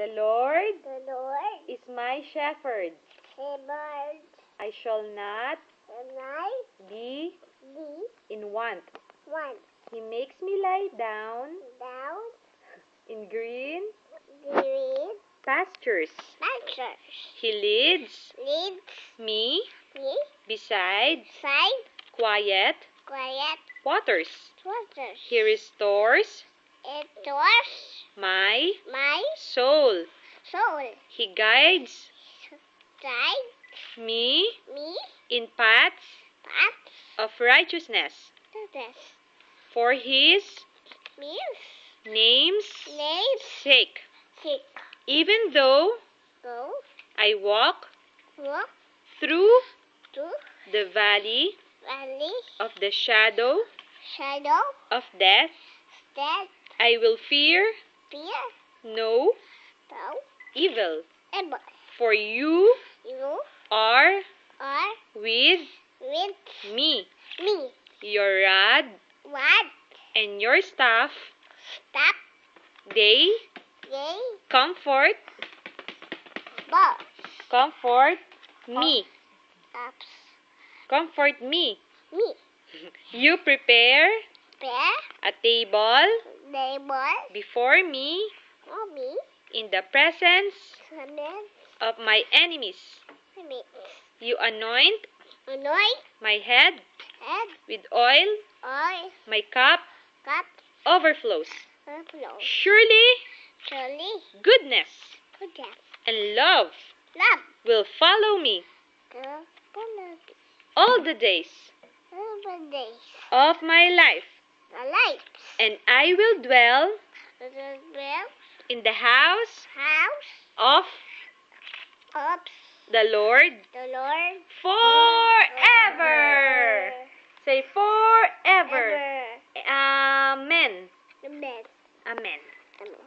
The Lord The Lord is my shepherd. shepherd I shall not and I be the in want. one He makes me lie down down in green green pastures. pastures. He leads Leads me me beside side quiet quiet waters. waters. He restores It was my my soul. soul. He guides Guide me me in paths paths of righteousness to this. for His Means name's name sake. sick. Even though Go I walk walk through to the valley valley of the shadow shadow of death, that I will fear fear no no evil. ever. For you You are are with with me. me. Your rod What and your staff, stop they they comfort boss me. ups Comfort me. me. You prepare Bear a table neighbor before me mommy in the presence Sunday of my enemies. me. You anoint Anoint my head head with oil, oil my cup cup overflows. overflow. Surely Surely goodness good job. and love Love will follow me the all the days days. of my life, The lights. and I will dwell The well in the house house of of the Lord the Lord forever. Say forever. ever. Amen. The best. Amen. Amen.